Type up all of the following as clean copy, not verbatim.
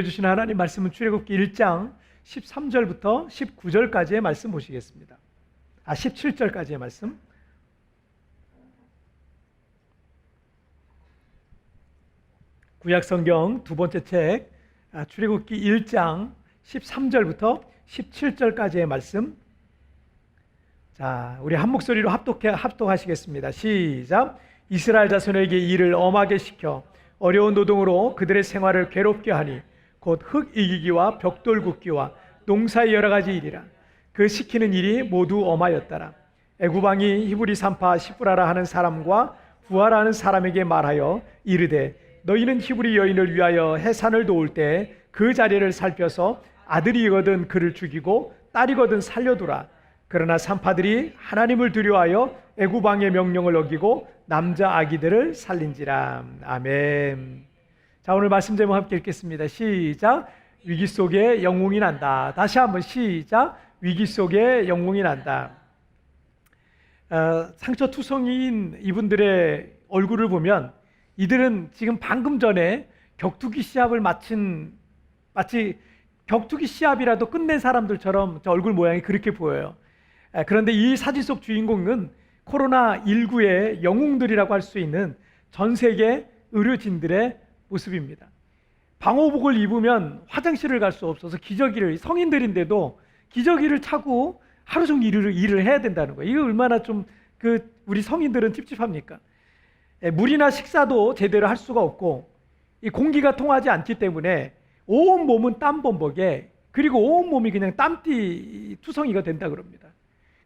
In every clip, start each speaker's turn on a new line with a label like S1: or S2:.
S1: 우리에게 주신 하나님 말씀은 출애굽기 1장 13절부터 19절까지의 말씀 보시겠습니다. 17절까지의 말씀. 구약성경 두 번째 책 출애굽기 1장 13절부터 17절까지의 말씀. 자, 우리 한 목소리로 합독하시겠습니다. 시작. 이스라엘 자손에게 일을 엄하게 시켜 어려운 노동으로 그들의 생활을 괴롭게 하니 곧 흙 이기기와 벽돌 굽기와 농사의 여러 가지 일이라. 그 시키는 일이 모두 엄하였더라. 애굽 왕이 히브리 산파 시브라라 하는 사람과 부하라 하는 사람에게 말하여 이르되 너희는 히브리 여인을 위하여 해산을 도울 때 그 자리를 살펴서 아들이거든 그를 죽이고 딸이거든 살려두라. 그러나 산파들이 하나님을 두려워하여 애굽 왕의 명령을 어기고 남자 아기들을 살린지라. 아멘. 자, 오늘 말씀 제목 함께 읽겠습니다. 시작. 위기 속에 영웅이 난다. 다시 한번 시작. 위기 속에 영웅이 난다. 상처투성이인 이분들의 얼굴을 보면 이들은 지금 방금 전에 격투기 시합을 마치 격투기 시합이라도 끝낸 사람들처럼 얼굴 모양이 그렇게 보여요. 그런데 이 사진 속 주인공은 코로나19의 영웅들이라고 할 수 있는 전 세계 의료진들의 모습입니다. 방호복을 입으면 화장실을 갈 수 없어서 기저귀를, 성인들인데도 기저귀를 차고 하루 종일 일을 해야 된다는 거예요. 이거 얼마나 좀 우리 성인들은 찝찝합니까? 물이나 식사도 제대로 할 수가 없고 이 공기가 통하지 않기 때문에 온 몸은 땀범벅에, 그리고 온 몸이 그냥 땀띠 투성이가 된다 그럽니다.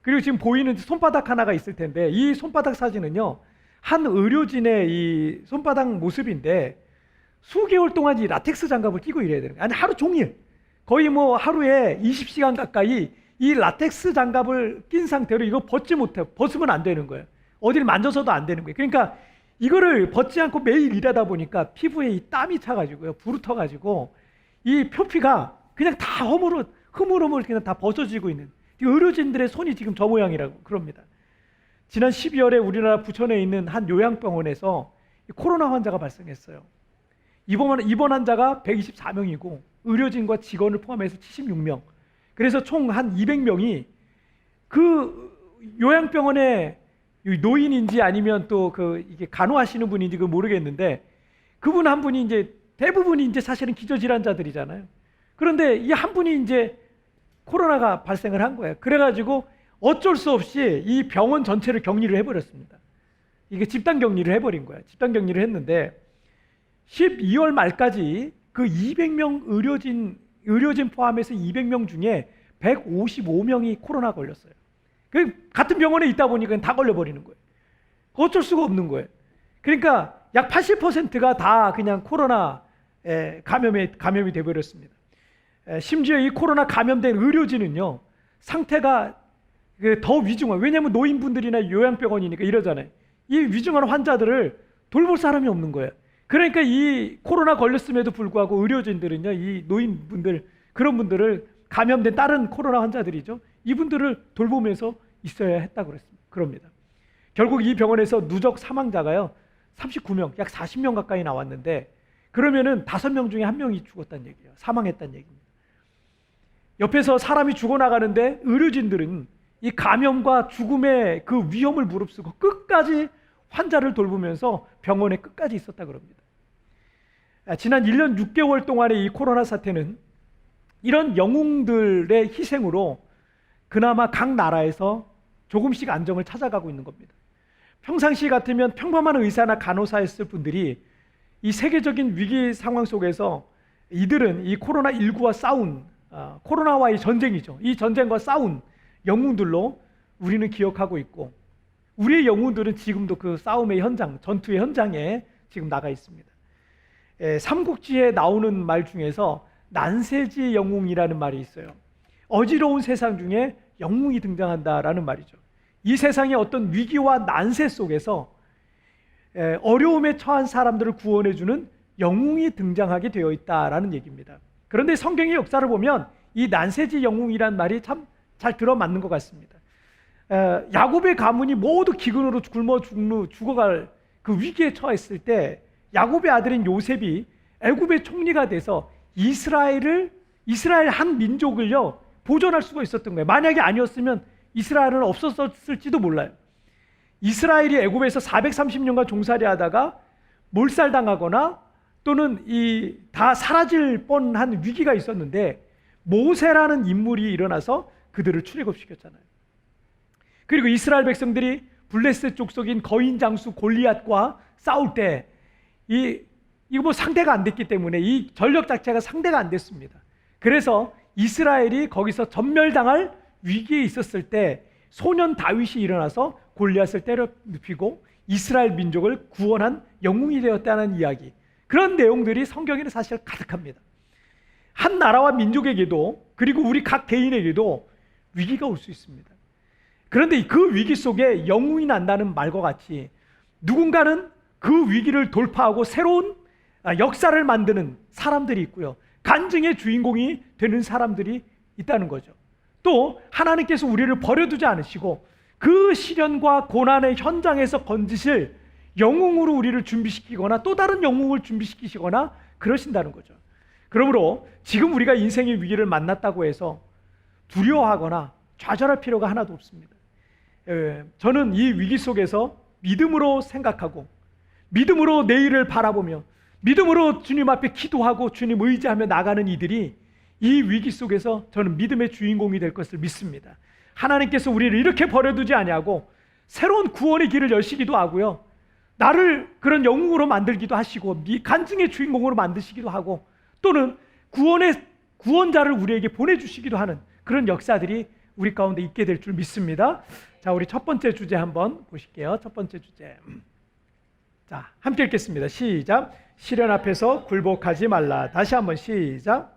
S1: 그리고 지금 보이는 손바닥 하나가 있을 텐데 이 손바닥 사진은요, 한 의료진의 이 손바닥 모습인데 수개월 동안 이 라텍스 장갑을 끼고 일해야 되는 거예요. 아니, 하루 종일 거의 뭐 하루에 20시간 가까이 이 라텍스 장갑을 낀 상태로 이거 벗으면 안 되는 거예요. 어딜 만져서도 안 되는 거예요. 그러니까 이거를 벗지 않고 매일 일하다 보니까 피부에 이 땀이 차가지고요, 부르터가지고 이 표피가 그냥 다 흐물흐물 그냥 다 벗어지고 있는, 의료진들의 손이 지금 저 모양이라고 그럽니다. 지난 12월에 우리나라 부천에 있는 한 요양병원에서 코로나 환자가 발생했어요. 입원 환자가 124명이고 의료진과 직원을 포함해서 76명. 그래서 총 한 200명이 그 요양병원에 노인인지 아니면 또 이게 간호하시는 분인지 모르겠는데 그분 한 분이 이제 대부분이 이제 사실은 기저질환자들이잖아요. 그런데 이 한 분이 이제 코로나가 발생을 한 거예요. 그래가지고 어쩔 수 없이 이 병원 전체를 격리를 해버렸습니다. 이게 집단 격리를 해버린 거예요. 집단 격리를 했는데 12월 말까지 그 200명 의료진 포함해서 200명 중에 155명이 코로나 걸렸어요. 같은 병원에 있다 보니까 다 걸려버리는 거예요. 어쩔 수가 없는 거예요. 그러니까 약 80%가 다 그냥 코로나 감염이 되어버렸습니다. 심지어 이 코로나 감염된 의료진은요, 상태가 더 위중한, 왜냐하면 노인분들이나 요양병원이니까 이러잖아요. 이 위중한 환자들을 돌볼 사람이 없는 거예요. 그러니까 이 코로나 걸렸음에도 불구하고 의료진들은요, 이 노인분들, 그런 분들을, 감염된 다른 코로나 환자들이죠, 이분들을 돌보면서 있어야 했다고 그럽니다. 결국 이 병원에서 누적 사망자가요 39명, 약 40명 가까이 나왔는데, 그러면은 5명 중에 1명이 죽었다는 얘기예요. 사망했다는 얘기입니다. 옆에서 사람이 죽어나가는데 의료진들은 이 감염과 죽음의 그 위험을 무릅쓰고 끝까지 환자를 돌보면서 병원에 끝까지 있었다 그럽니다. 지난 1년 6개월 동안의 이 코로나 사태는 이런 영웅들의 희생으로 그나마 각 나라에서 조금씩 안정을 찾아가고 있는 겁니다. 평상시 같으면 평범한 의사나 간호사였을 분들이 이 세계적인 위기 상황 속에서 이들은 이 코로나19와 싸운, 코로나와의 전쟁이죠. 이 전쟁과 싸운 영웅들로 우리는 기억하고 있고, 우리의 영웅들은 지금도 그 싸움의 현장, 전투의 현장에 지금 나가 있습니다. 삼국지에 나오는 말 중에서 난세지 영웅이라는 말이 있어요. 어지러운 세상 중에 영웅이 등장한다라는 말이죠. 이 세상의 어떤 위기와 난세 속에서 어려움에 처한 사람들을 구원해주는 영웅이 등장하게 되어 있다라는 얘기입니다. 그런데 성경의 역사를 보면 이 난세지 영웅이란 말이 참 잘 들어맞는 것 같습니다. 야곱의 가문이 모두 기근으로 굶어 죽어갈 그 위기에 처했을 때 야곱의 아들인 요셉이 애굽의 총리가 돼서 이스라엘 한 민족을요 보존할 수가 있었던 거예요. 만약에 아니었으면 이스라엘은 없었을지도 몰라요. 이스라엘이 애굽에서 430년간 종살이하다가 몰살당하거나 또는 다 사라질 뻔한 위기가 있었는데 모세라는 인물이 일어나서 그들을 출애굽시켰잖아요. 그리고 이스라엘 백성들이 블레셋 족속인 거인 장수 골리앗과 싸울 때 이거 뭐 상대가 안 됐기 때문에 이 전력 자체가 상대가 안 됐습니다. 그래서 이스라엘이 거기서 전멸당할 위기에 있었을 때 소년 다윗이 일어나서 골리앗을 때려 눕히고 이스라엘 민족을 구원한 영웅이 되었다는 이야기, 그런 내용들이 성경에는 사실 가득합니다. 한 나라와 민족에게도 그리고 우리 각 개인에게도 위기가 올 수 있습니다. 그런데 그 위기 속에 영웅이 난다는 말과 같이 누군가는 그 위기를 돌파하고 새로운 역사를 만드는 사람들이 있고요, 간증의 주인공이 되는 사람들이 있다는 거죠. 또 하나님께서 우리를 버려두지 않으시고 그 시련과 고난의 현장에서 건지실 영웅으로 우리를 준비시키거나 또 다른 영웅을 준비시키시거나 그러신다는 거죠. 그러므로 지금 우리가 인생의 위기를 만났다고 해서 두려워하거나 좌절할 필요가 하나도 없습니다. 저는 이 위기 속에서 믿음으로 생각하고 믿음으로 내일을 바라보며 믿음으로 주님 앞에 기도하고 주님 의지하며 나가는 이들이 이 위기 속에서 저는 믿음의 주인공이 될 것을 믿습니다. 하나님께서 우리를 이렇게 버려두지 아니하고 새로운 구원의 길을 여시기도 하고요, 나를 그런 영웅으로 만들기도 하시고 간증의 주인공으로 만드시기도 하고 또는 구원자를 우리에게 보내주시기도 하는 그런 역사들이 우리 가운데 있게 될 줄 믿습니다. 자, 우리 첫 번째 주제 한번 보실게요. 첫 번째 주제, 자, 함께 읽겠습니다. 시작. 시련 앞에서 굴복하지 말라. 다시 한번 시작.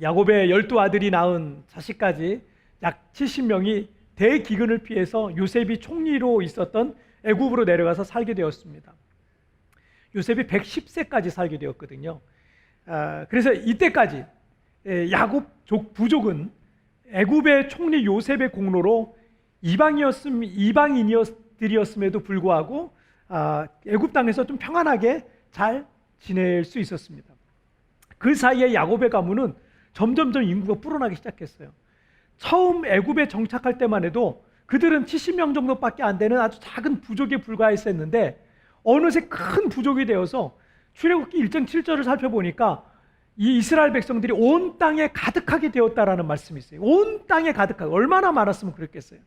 S1: 야곱의 12아들이 낳은 자식까지 약 70명이 대기근을 피해서 요셉이 총리로 있었던 애굽으로 내려가서 살게 되었습니다. 요셉이 110세까지 살게 되었거든요. 그래서 이때까지 야곱 부족은 애굽의 총리 요셉의 공로로 이방인들이었음에도 불구하고 애굽 땅에서 좀 평안하게 잘 지낼 수 있었습니다. 그 사이에 야곱의 가문은 점점점 인구가 불어나기 시작했어요. 처음 애굽에 정착할 때만 해도 그들은 70명 정도밖에 안 되는 아주 작은 부족에 불과했었는데 어느새 큰 부족이 되어서 출애굽기 1장 7절을 살펴보니까 이 이스라엘 백성들이 온 땅에 가득하게 되었다라는 말씀이 있어요. 온 땅에 가득하게, 얼마나 많았으면 그랬겠어요.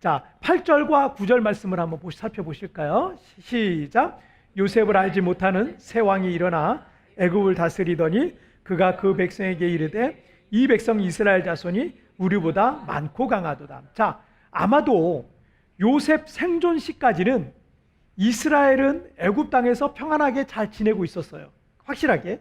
S1: 자, 8절과 9절 말씀을 한번 살펴보실까요? 시작. 요셉을 알지 못하는 새 왕이 일어나 애굽을 다스리더니 그가 그 백성에게 이르되 이 백성 이스라엘 자손이 우리보다 많고 강하도다. 자, 아마도 요셉 생존 시까지는 이스라엘은 애굽 땅에서 평안하게 잘 지내고 있었어요. 확실하게.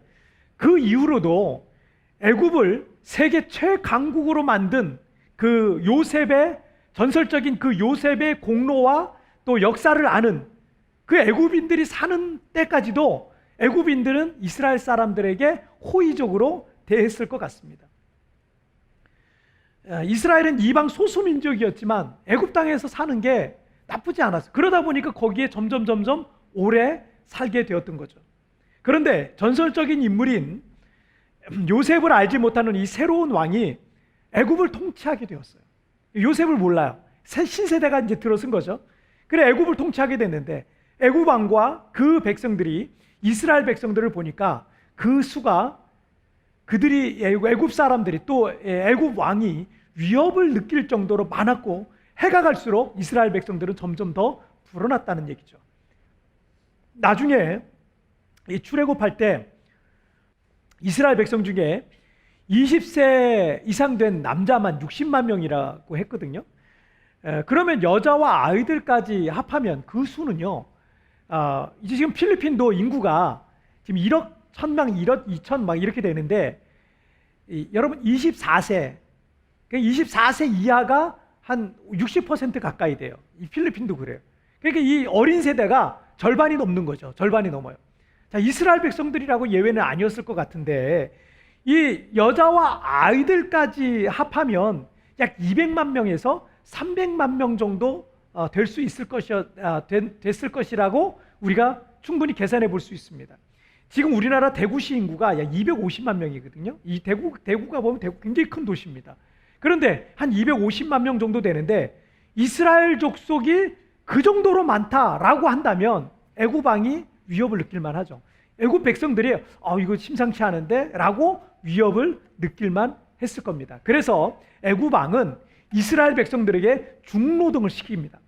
S1: 그 이후로도 애굽을 세계 최강국으로 만든 그 요셉의 전설적인 그 요셉의 공로와 또 역사를 아는 그 애굽인들이 사는 때까지도 애굽인들은 이스라엘 사람들에게 호의적으로 대했을 것 같습니다. 이스라엘은 이방 소수민족이었지만 애굽 땅에서 사는 게 나쁘지 않았어요. 그러다 보니까 거기에 점점 오래 살게 되었던 거죠. 그런데 전설적인 인물인 요셉을 알지 못하는 이 새로운 왕이 애굽을 통치하게 되었어요. 요셉을 몰라요. 신세대가 이제 들어선 거죠. 그래 애굽을 통치하게 됐는데 애굽 왕과 그 백성들이 이스라엘 백성들을 보니까 그 수가 그들이 애굽 사람들이 또 애굽 왕이 위협을 느낄 정도로 많았고 해가 갈수록 이스라엘 백성들은 점점 더 불어났다는 얘기죠. 나중에 이 출애굽할 때 이스라엘 백성 중에 20세 이상 된 남자만 60만 명이라고 했거든요. 그러면 여자와 아이들까지 합하면 그 수는요, 이제 지금 필리핀도 인구가 지금 1억 1000명, 1억 2천 막 이렇게 되는데 여러분 24세 이하가 한 60% 가까이 돼요. 이 필리핀도 그래요. 그러니까 이 어린 세대가 절반이 넘는 거죠. 절반이 넘어요. 자, 이스라엘 백성들이라고 예외는 아니었을 것 같은데 이 여자와 아이들까지 합하면 약 200만 명에서 300만 명 정도 될 수 있을 됐을 것이라고 우리가 충분히 계산해 볼 수 있습니다. 지금 우리나라 대구시 인구가 약 250만 명이거든요. 이 대구가 보면 굉장히 큰 도시입니다. 그런데 한 250만 명 정도 되는데 이스라엘 족속이 그 정도로 많다라고 한다면 애굽 왕이 위협을 느낄 만하죠. 애굽 백성들이 이거 심상치 않은데 라고 위협을 느낄만 했을 겁니다. 그래서 애굽 왕은 이스라엘 백성들에게 중노동을 시킵니다.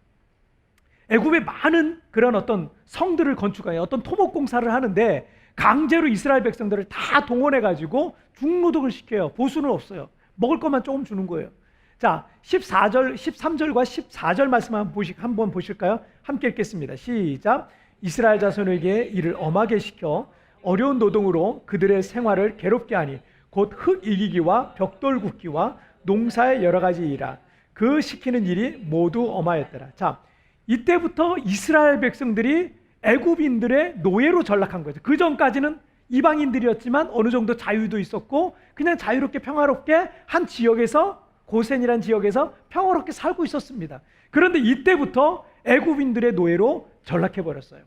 S1: 애굽에 많은 그런 어떤 성들을 건축하여 어떤 토목공사를 하는데 강제로 이스라엘 백성들을 다 동원해가지고 중노동을 시켜요. 보수는 없어요. 먹을 것만 조금 주는 거예요. 자, 13절과 14절 말씀 한번 보실까요? 함께 읽겠습니다. 시작. 이스라엘 자손에게 이를 엄하게 시켜 어려운 노동으로 그들의 생활을 괴롭게 하니 곧 흙 이기기와 벽돌 굽기와 농사의 여러 가지 일이라. 그 시키는 일이 모두 엄하였더라. 자, 이때부터 이스라엘 백성들이 애굽인들의 노예로 전락한 거죠. 그 전까지는 이방인들이었지만 어느 정도 자유도 있었고 그냥 자유롭게 평화롭게 한 지역에서, 고센이라는 지역에서 평화롭게 살고 있었습니다. 그런데 이때부터 애굽인들의 노예로 전락해 버렸어요.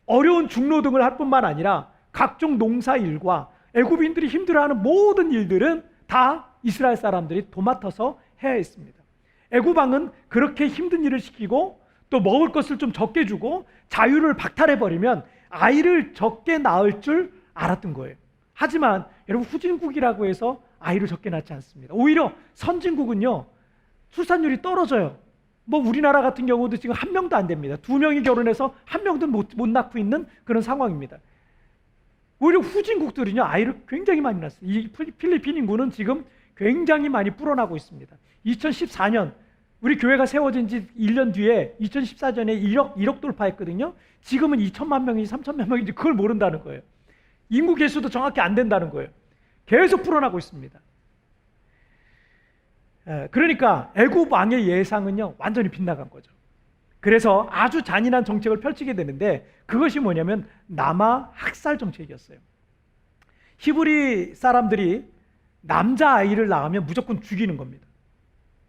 S1: 어려운 중노동을 할 뿐만 아니라 각종 농사일과 애굽인들이 힘들어하는 모든 일들은 다 이스라엘 사람들이 도맡아서 해야 했습니다. 애굽 왕은 그렇게 힘든 일을 시키고 또 먹을 것을 좀 적게 주고 자유를 박탈해 버리면 아이를 적게 낳을 줄 알았던 거예요. 하지만 여러분, 후진국이라고 해서 아이를 적게 낳지 않습니다. 오히려 선진국은요, 출산율이 떨어져요. 뭐 우리나라 같은 경우도 지금 1명도 안 됩니다. 2명이 결혼해서 1명도 못 낳고 있는 그런 상황입니다. 오히려 후진국들은요, 아이를 굉장히 많이 낳았어요. 이 필리핀 인구는 지금 굉장히 많이 불어나고 있습니다. 2014년 우리 교회가 세워진 지 1년 뒤에 2014년에 1억 돌파했거든요. 지금은 2천만 명인지 3천만 명인지 그걸 모른다는 거예요. 인구 개수도 정확히 안 된다는 거예요. 계속 불어나고 있습니다. 그러니까 애굽 왕의 예상은요, 완전히 빗나간 거죠. 그래서 아주 잔인한 정책을 펼치게 되는데 그것이 뭐냐면 남아 학살 정책이었어요. 히브리 사람들이 남자아이를 낳으면 무조건 죽이는 겁니다.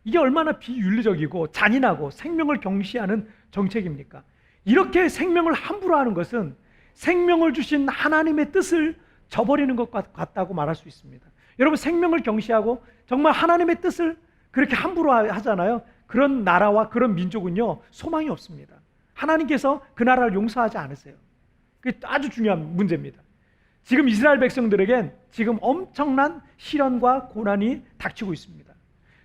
S1: 이게 얼마나 비윤리적이고 잔인하고 생명을 경시하는 정책입니까? 이렇게 생명을 함부로 하는 것은 생명을 주신 하나님의 뜻을 저버리는 것 같다고 말할 수 있습니다. 여러분, 생명을 경시하고 정말 하나님의 뜻을 그렇게 함부로 하잖아요. 그런 나라와 그런 민족은요, 소망이 없습니다. 하나님께서 그 나라를 용서하지 않으세요. 그게 아주 중요한 문제입니다. 지금 이스라엘 백성들에겐 지금 엄청난 시련과 고난이 닥치고 있습니다.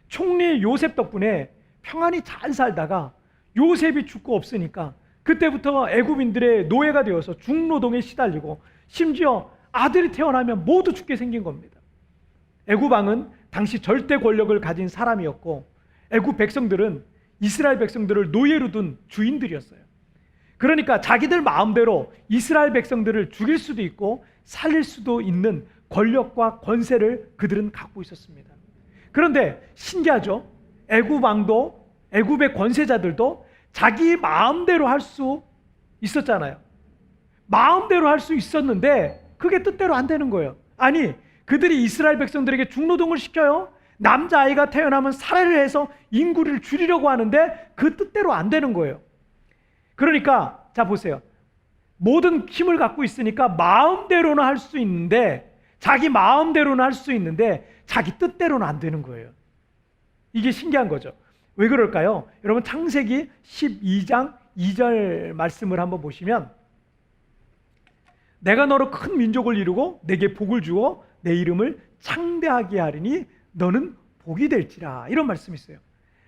S1: 총리 요셉 덕분에 평안히 잘 살다가 요셉이 죽고 없으니까 그때부터 애굽인들의 노예가 되어서 중노동에 시달리고 심지어 아들이 태어나면 모두 죽게 생긴 겁니다. 애굽 왕은 당시 절대 권력을 가진 사람이었고 애굽 백성들은 이스라엘 백성들을 노예로 둔 주인들이었어요. 그러니까 자기들 마음대로 이스라엘 백성들을 죽일 수도 있고 살릴 수도 있는 권력과 권세를 그들은 갖고 있었습니다. 그런데 신기하죠? 애굽 왕도, 애굽의 권세자들도 자기 마음대로 할 수 있었잖아요. 마음대로 할 수 있었는데 그게 뜻대로 안 되는 거예요. 아니, 그들이 이스라엘 백성들에게 중노동을 시켜요. 남자아이가 태어나면 살해를 해서 인구를 줄이려고 하는데 그 뜻대로 안 되는 거예요. 그러니까 자 보세요. 모든 힘을 갖고 있으니까 마음대로는 할 수 있는데, 자기 마음대로는 할 수 있는데 자기 뜻대로는 안 되는 거예요. 이게 신기한 거죠. 왜 그럴까요? 여러분, 창세기 12장 2절 말씀을 한번 보시면, 내가 너로 큰 민족을 이루고 내게 복을 주어 내 이름을 창대하게 하리니 너는 복이 될지라, 이런 말씀이 있어요.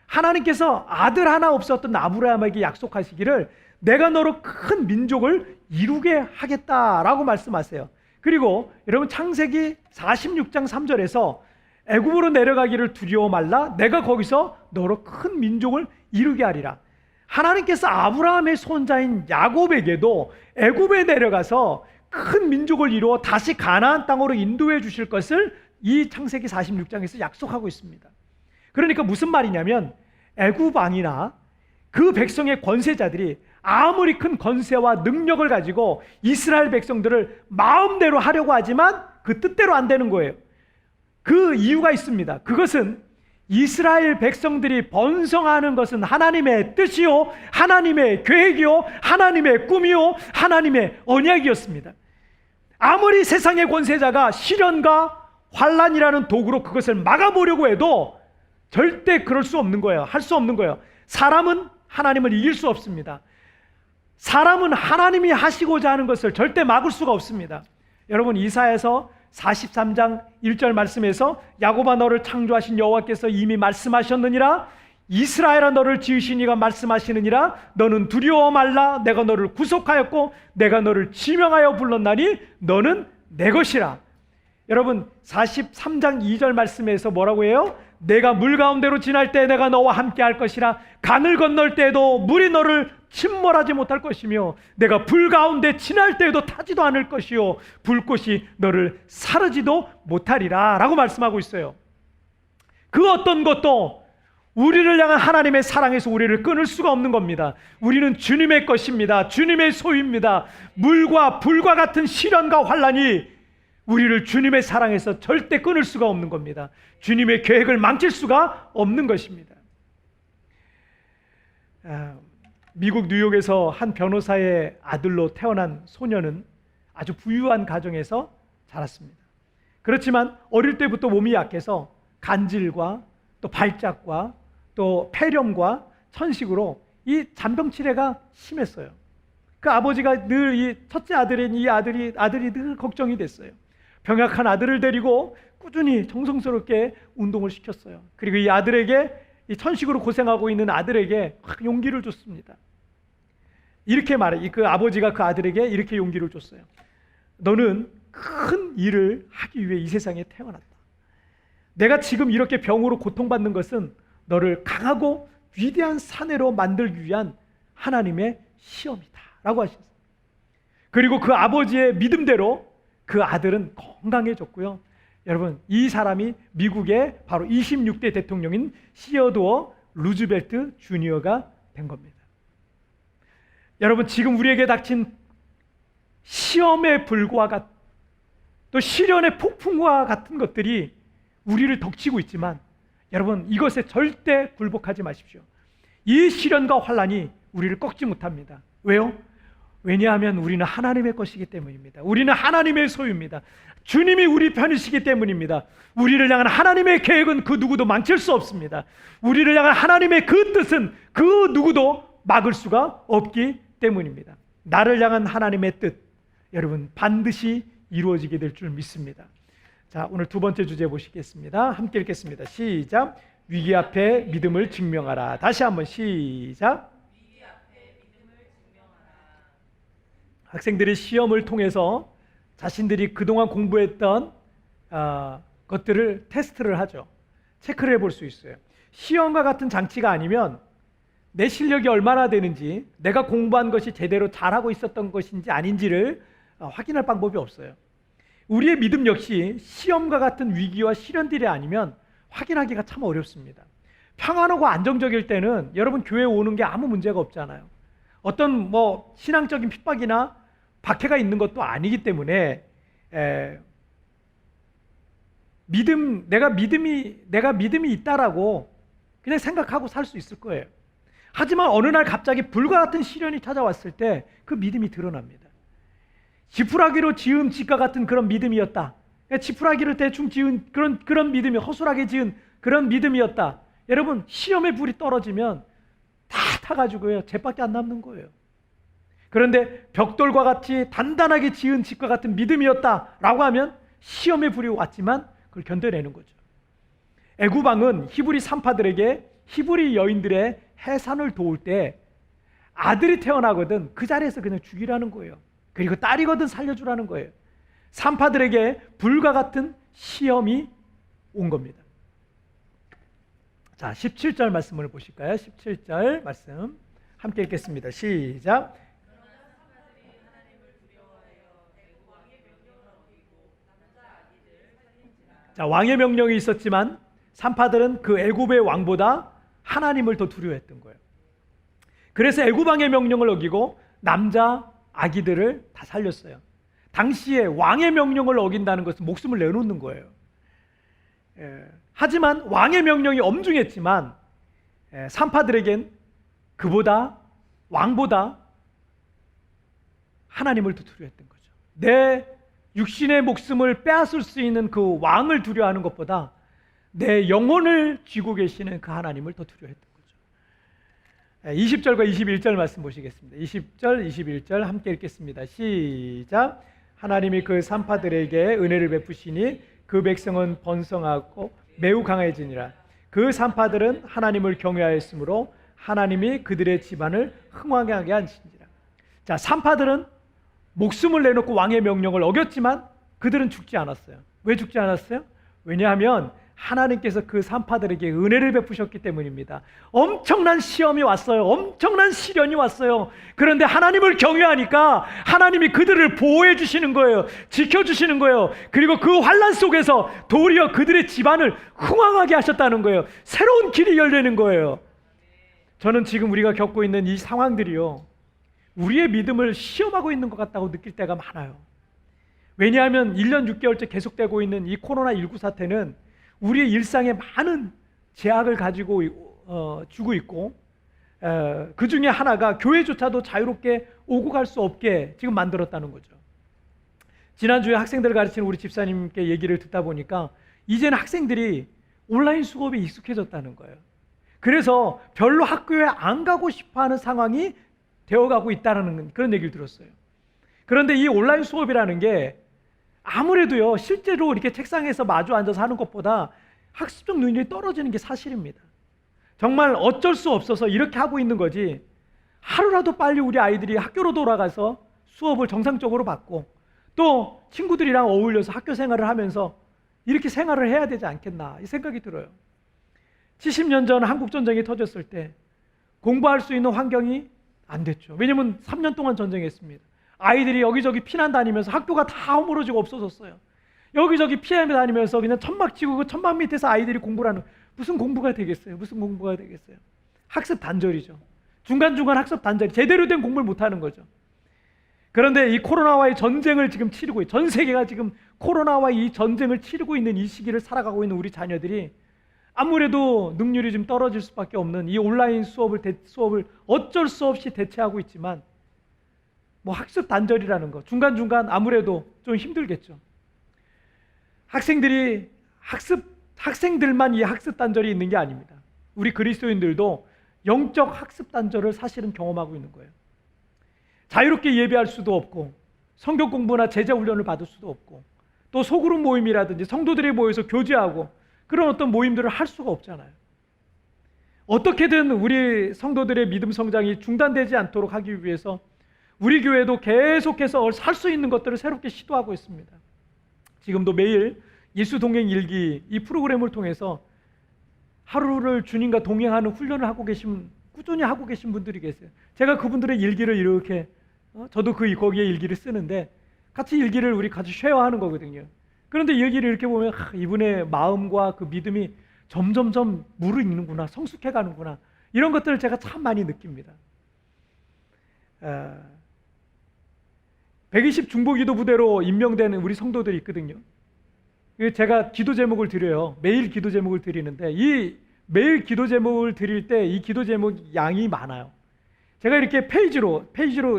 S1: 하나님께서 아들 하나 없었던 아브라함에게 약속하시기를 내가 너로 큰 민족을 이루게 하겠다라고 말씀하세요. 그리고 여러분, 창세기 46장 3절에서 애굽으로 내려가기를 두려워 말라, 내가 거기서 너로 큰 민족을 이루게 하리라. 하나님께서 아브라함의 손자인 야곱에게도 애굽에 내려가서 큰 민족을 이루어 다시 가나안 땅으로 인도해 주실 것을 이 창세기 46장에서 약속하고 있습니다. 그러니까 무슨 말이냐면, 애굽 왕이나 그 백성의 권세자들이 아무리 큰 권세와 능력을 가지고 이스라엘 백성들을 마음대로 하려고 하지만 그 뜻대로 안 되는 거예요. 그 이유가 있습니다. 그것은 이스라엘 백성들이 번성하는 것은 하나님의 뜻이요, 하나님의 계획이요, 하나님의 꿈이요, 하나님의 언약이었습니다. 아무리 세상의 권세자가 시련과 환난이라는 도구로 그것을 막아보려고 해도 절대 그럴 수 없는 거예요. 할 수 없는 거예요. 사람은 하나님을 이길 수 없습니다. 사람은 하나님이 하시고자 하는 것을 절대 막을 수가 없습니다. 여러분, 이사야서 43장 1절 말씀에서 야곱아 너를 창조하신 여호와께서 이미 말씀하셨느니라, 이스라엘아 너를 지으신 이가 말씀하시느니라, 너는 두려워 말라, 내가 너를 구속하였고 내가 너를 지명하여 불렀나니 너는 내 것이라. 여러분, 43장 2절 말씀에서 뭐라고 해요? 내가 물 가운데로 지날 때 내가 너와 함께 할 것이라, 강을 건널 때에도 물이 너를 침몰하지 못할 것이며 내가 불 가운데 지날 때에도 타지도 않을 것이요 불꽃이 너를 사르지도 못하리라 라고 말씀하고 있어요. 그 어떤 것도 우리를 향한 하나님의 사랑에서 우리를 끊을 수가 없는 겁니다. 우리는 주님의 것입니다. 주님의 소유입니다. 물과 불과 같은 시련과 환난이 우리를 주님의 사랑에서 절대 끊을 수가 없는 겁니다. 주님의 계획을 망칠 수가 없는 것입니다. 미국 뉴욕에서 한 변호사의 아들로 태어난 소녀는 아주 부유한 가정에서 자랐습니다. 그렇지만 어릴 때부터 몸이 약해서 간질과 또 발작과 또 폐렴과 천식으로 이 잔병치레가 심했어요. 그 아버지가 늘 이 첫째 아들인 이 아들이 늘 걱정이 됐어요. 병약한 아들을 데리고 꾸준히 정성스럽게 운동을 시켰어요. 그리고 이 아들에게, 이 천식으로 고생하고 있는 아들에게 용기를 줬습니다. 이렇게 말해, 그 아버지가 그 아들에게 이렇게 용기를 줬어요. 너는 큰 일을 하기 위해 이 세상에 태어났다. 내가 지금 이렇게 병으로 고통받는 것은 너를 강하고 위대한 사내로 만들기 위한 하나님의 시험이다 라고 하셨어요. 그리고 그 아버지의 믿음대로 그 아들은 건강해졌고요. 여러분, 이 사람이 미국의 바로 26대 대통령인 시어도어 루즈벨트 주니어가 된 겁니다. 여러분, 지금 우리에게 닥친 시험의 불과 또 시련의 폭풍과 같은 것들이 우리를 덮치고 있지만 여러분, 이것에 절대 굴복하지 마십시오. 이 시련과 환난이 우리를 꺾지 못합니다. 왜요? 왜냐하면 우리는 하나님의 것이기 때문입니다. 우리는 하나님의 소유입니다. 주님이 우리 편이시기 때문입니다. 우리를 향한 하나님의 계획은 그 누구도 망칠 수 없습니다. 우리를 향한 하나님의 그 뜻은 그 누구도 막을 수가 없기 때문입니다. 나를 향한 하나님의 뜻, 여러분 반드시 이루어지게 될 줄 믿습니다. 자, 오늘 두 번째 주제 보시겠습니다. 함께 읽겠습니다. 시작. 위기 앞에 믿음을 증명하라. 다시 한번 시작. 학생들이 시험을 통해서 자신들이 그동안 공부했던 것들을 테스트를 하죠. 체크를 해볼 수 있어요. 시험과 같은 장치가 아니면 내 실력이 얼마나 되는지, 내가 공부한 것이 제대로 잘하고 있었던 것인지 아닌지를 확인할 방법이 없어요. 우리의 믿음 역시 시험과 같은 위기와 시련들이 아니면 확인하기가 참 어렵습니다. 평안하고 안정적일 때는 여러분 교회에 오는 게 아무 문제가 없잖아요. 어떤 신앙적인 핍박이나 박해가 있는 것도 아니기 때문에 내가 믿음이 있다라고 그냥 생각하고 살 수 있을 거예요. 하지만 어느 날 갑자기 불과 같은 시련이 찾아왔을 때 그 믿음이 드러납니다. 지푸라기로 지은 집과 같은 그런 믿음이었다. 지푸라기를 대충 지은 그런 믿음이, 허술하게 지은 그런 믿음이었다. 여러분, 시험의 불이 떨어지면 다 타가지고요, 쟤밖에 안 남는 거예요. 그런데 벽돌과 같이 단단하게 지은 집과 같은 믿음이었다라고 하면 시험의 불이 왔지만 그걸 견뎌내는 거죠. 애굽왕은 히브리 산파들에게 히브리 여인들의 해산을 도울 때 아들이 태어나거든 그 자리에서 그냥 죽이라는 거예요. 그리고 딸이거든 살려주라는 거예요. 산파들에게 불과 같은 시험이 온 겁니다. 자, 17절 말씀을 보실까요? 17절 말씀 함께 읽겠습니다. 시작. 자, 왕의 명령이 있었지만 산파들은 그 애굽의 왕보다 하나님을 더 두려워했던 거예요. 그래서 애굽 왕의 명령을 어기고 남자 아기들을 다 살렸어요. 당시에 왕의 명령을 어긴다는 것은 목숨을 내놓는 거예요. 하지만 왕의 명령이 엄중했지만 산파들에겐 왕보다 하나님을 더 두려워했던 거죠. 내 육신의 목숨을 빼앗을 수 있는 그 왕을 두려워하는 것보다 내 영혼을 쥐고 계시는 그 하나님을 더 두려워했던 거죠. 20절과 21절 말씀 보시겠습니다. 20절, 21절 함께 읽겠습니다. 시작. 하나님이 그 산파들에게 은혜를 베푸시니 그 백성은 번성하고 매우 강해지니라. 그 산파들은 하나님을 경외하였으므로 하나님이 그들의 집안을 흥왕하게 하시니라. 자, 산파들은 목숨을 내놓고 왕의 명령을 어겼지만 그들은 죽지 않았어요. 왜 죽지 않았어요? 왜냐하면 하나님께서 그 산파들에게 은혜를 베푸셨기 때문입니다. 엄청난 시험이 왔어요. 엄청난 시련이 왔어요. 그런데 하나님을 경외하니까 하나님이 그들을 보호해 주시는 거예요. 지켜주시는 거예요. 그리고 그 환난 속에서 도리어 그들의 집안을 흥왕하게 하셨다는 거예요. 새로운 길이 열리는 거예요. 저는 지금 우리가 겪고 있는 이 상황들이요, 우리의 믿음을 시험하고 있는 것 같다고 느낄 때가 많아요. 왜냐하면 1년 6개월째 계속되고 있는 이 코로나19 사태는 우리의 일상에 많은 제약을 가지고 주고 있고, 그 중에 하나가 교회조차도 자유롭게 오고 갈 수 없게 지금 만들었다는 거죠. 지난주에 학생들 가르치는 우리 집사님께 얘기를 듣다 보니까 이제는 학생들이 온라인 수업에 익숙해졌다는 거예요. 그래서 별로 학교에 안 가고 싶어하는 상황이 되어가고 있다는 그런 얘기를 들었어요. 그런데 이 온라인 수업이라는 게 아무래도요, 실제로 이렇게 책상에서 마주 앉아서 하는 것보다 학습적 능력이 떨어지는 게 사실입니다. 정말 어쩔 수 없어서 이렇게 하고 있는 거지, 하루라도 빨리 우리 아이들이 학교로 돌아가서 수업을 정상적으로 받고 또 친구들이랑 어울려서 학교 생활을 하면서 이렇게 생활을 해야 되지 않겠나, 이 생각이 들어요. 70년 전 한국전쟁이 터졌을 때 공부할 수 있는 환경이 안 됐죠. 왜냐면 3년 동안 전쟁했습니다. 아이들이 여기저기 피난 다니면서 학교가 다 허물어지고 없어졌어요. 여기저기 피해 다니면서 그냥 천막 치고 그 천막 밑에서 아이들이 공부를 하는, 무슨 공부가 되겠어요? 무슨 공부가 되겠어요? 학습 단절이죠. 중간중간 학습 단절이, 제대로 된 공부를 못하는 거죠. 그런데 이 코로나와의 전쟁을 지금 치르고, 전 세계가 지금 코로나와 이 전쟁을 치르고 있는 이 시기를 살아가고 있는 우리 자녀들이 아무래도 능률이 좀 떨어질 수밖에 없는 이 온라인 수업을 어쩔 수 없이 대체하고 있지만, 뭐 학습 단절이라는 거 중간중간 아무래도 좀 힘들겠죠. 학생들만 이 학습 단절이 있는 게 아닙니다. 우리 그리스도인들도 영적 학습 단절을 사실은 경험하고 있는 거예요. 자유롭게 예배할 수도 없고, 성경 공부나 제자 훈련을 받을 수도 없고, 또 소그룹 모임이라든지 성도들이 모여서 교제하고 그런 어떤 모임들을 할 수가 없잖아요. 어떻게든 우리 성도들의 믿음 성장이 중단되지 않도록 하기 위해서 우리 교회도 계속해서 살 수 있는 것들을 새롭게 시도하고 있습니다. 지금도 매일 예수 동행 일기 이 프로그램을 통해서 하루를 주님과 동행하는 훈련을 하고 꾸준히 하고 계신 분들이 계세요. 제가 그분들의 일기를 이렇게, 저도 거기에 일기를 쓰는데 같이 일기를 우리 같이 쉐어하는 거거든요. 그런데 일기를 이렇게 보면 이분의 마음과 그 믿음이 점점점 무르익는구나, 성숙해 가는구나, 이런 것들을 제가 참 많이 느낍니다. 120 중보기도 부대로 임명된 우리 성도들이 있거든요. 제가 기도 제목을 드려요. 매일 기도 제목을 드리는데 이 매일 기도 제목을 드릴 때 이 기도 제목 양이 많아요. 제가 이렇게 페이지로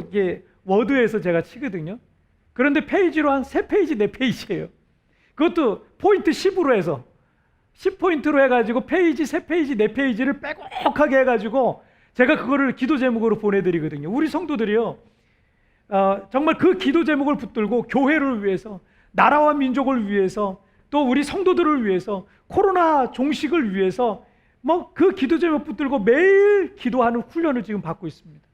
S1: 이게 워드에서 제가 치거든요. 그런데 페이지로 한 3페이지, 4페이지예요. 그것도 포인트 10으로 해서 10포인트로 해가지고 페이지 3페이지, 4페이지를 빼곡하게 해가지고 제가 그거를 기도 제목으로 보내드리거든요. 우리 성도들이요, 정말 그 기도 제목을 붙들고 교회를 위해서, 나라와 민족을 위해서, 또 우리 성도들을 위해서, 코로나 종식을 위해서 그 기도 제목 붙들고 매일 기도하는 훈련을 지금 받고 있습니다.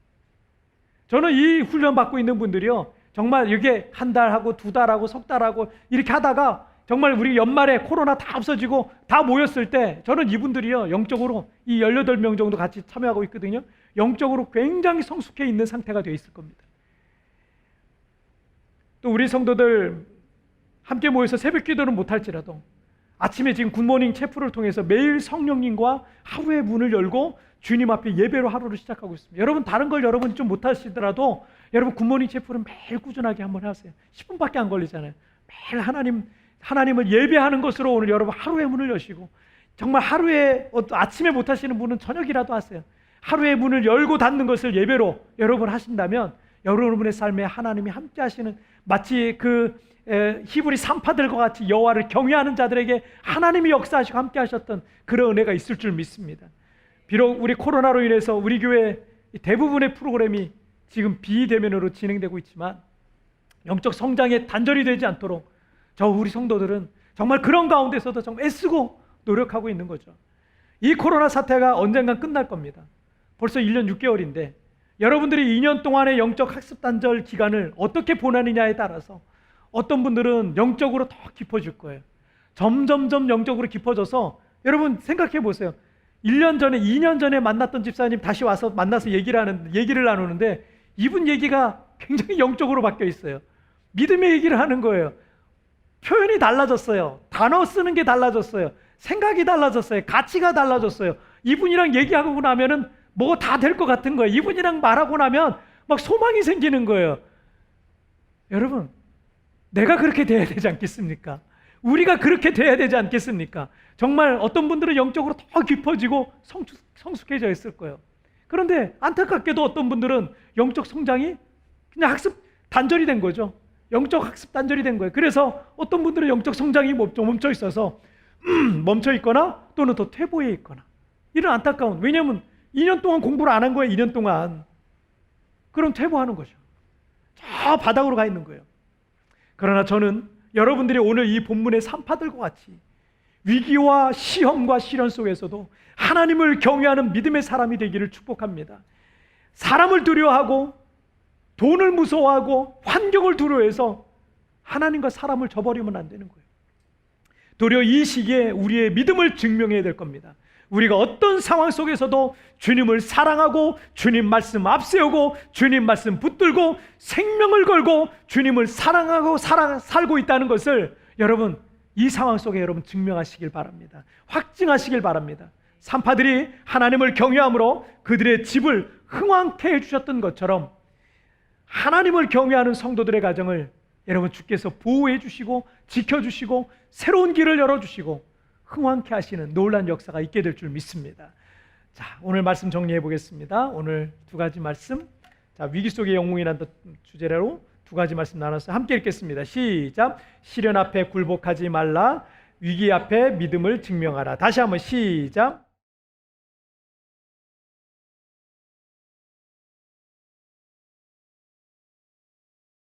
S1: 저는 이 훈련 받고 있는 분들이요, 정말 이게 한 달하고 2달하고 석 달하고 이렇게 하다가 정말 우리 연말에 코로나 다 없어지고 다 모였을 때 저는 이분들이요, 영적으로 이 18명 정도 같이 참여하고 있거든요. 영적으로 굉장히 성숙해 있는 상태가 되어 있을 겁니다. 또 우리 성도들 함께 모여서 새벽 기도는 못할지라도 아침에 지금 굿모닝 체프를 통해서 매일 성령님과 하루의 문을 열고 주님 앞에 예배로 하루를 시작하고 있습니다. 여러분, 다른 걸 여러분이 좀 못하시더라도 여러분 굿모닝 체프를 매일 꾸준하게 한번 하세요. 10분밖에 안 걸리잖아요. 매일 하나님을 예배하는 것으로 오늘 여러분 하루의 문을 여시고, 정말 하루에 아침에 못하시는 분은 저녁이라도 하세요. 하루의 문을 열고 닫는 것을 예배로 여러분 하신다면 여러분의 삶에 하나님이 함께 하시는, 마치 그 히브리 산파들과 같이 여호와를 경외하는 자들에게 하나님이 역사하시고 함께 하셨던 그런 은혜가 있을 줄 믿습니다. 비록 우리 코로나로 인해서 우리 교회 대부분의 프로그램이 지금 비대면으로 진행되고 있지만 영적 성장에 단절이 되지 않도록 우리 성도들은 정말 그런 가운데서도 정말 애쓰고 노력하고 있는 거죠. 이 코로나 사태가 언젠간 끝날 겁니다. 벌써 1년 6개월인데 여러분들이 2년 동안의 영적 학습 단절 기간을 어떻게 보내느냐에 따라서 어떤 분들은 영적으로 더 깊어질 거예요. 점점점 영적으로 깊어져서 여러분 생각해 보세요. 1년 전에 2년 전에 만났던 집사님 다시 와서 만나서 얘기를 나누는데 이분 얘기가 굉장히 영적으로 바뀌어 있어요. 믿음의 얘기를 하는 거예요. 표현이 달라졌어요. 단어 쓰는 게 달라졌어요. 생각이 달라졌어요. 가치가 달라졌어요. 이분이랑 얘기하고 나면은 뭐 다 될 것 같은 거예요. 이분이랑 말하고 나면 막 소망이 생기는 거예요. 여러분, 내가 그렇게 돼야 되지 않겠습니까? 우리가 그렇게 돼야 되지 않겠습니까? 정말 어떤 분들은 영적으로 더 깊어지고 성숙해져 있을 거예요. 그런데 안타깝게도 어떤 분들은 영적 성장이 그냥 학습 단절이 된 거죠. 영적 학습 단절이 된 거예요. 그래서 어떤 분들은 영적 성장이 멈춰 있어서 멈춰 있거나 또는 더 퇴보해 있거나 이런 안타까운, 왜냐하면 2년 동안 공부를 안 한 거예요. 2년 동안. 그럼 퇴보하는 거죠. 저 바닥으로 가 있는 거예요. 그러나 저는 여러분들이 오늘 이 본문의 산파들과 같이 위기와 시험과 시련 속에서도 하나님을 경외하는 믿음의 사람이 되기를 축복합니다. 사람을 두려워하고 돈을 무서워하고 환경을 두려워해서 하나님과 사람을 저버리면 안 되는 거예요. 도리어 이 시기에 우리의 믿음을 증명해야 될 겁니다. 우리가 어떤 상황 속에서도 주님을 사랑하고 주님 말씀 앞세우고 주님 말씀 붙들고 생명을 걸고 주님을 사랑하고 살고 있다는 것을 여러분 이 상황 속에 여러분 증명하시길 바랍니다. 확증하시길 바랍니다. 산파들이 하나님을 경외함으로 그들의 집을 흥왕케 해주셨던 것처럼 하나님을 경외하는 성도들의 가정을 여러분 주께서 보호해 주시고 지켜주시고 새로운 길을 열어주시고 흥왕케 하시는 놀라운 역사가 있게 될 줄 믿습니다. 자, 오늘 말씀 정리해 보겠습니다. 오늘 두 가지 말씀, 위기 속의 영웅이라는 주제로 두 가지 말씀 나눠서 함께 읽겠습니다. 시작. 시련 앞에 굴복하지 말라. 위기 앞에 믿음을 증명하라. 다시 한번 시작.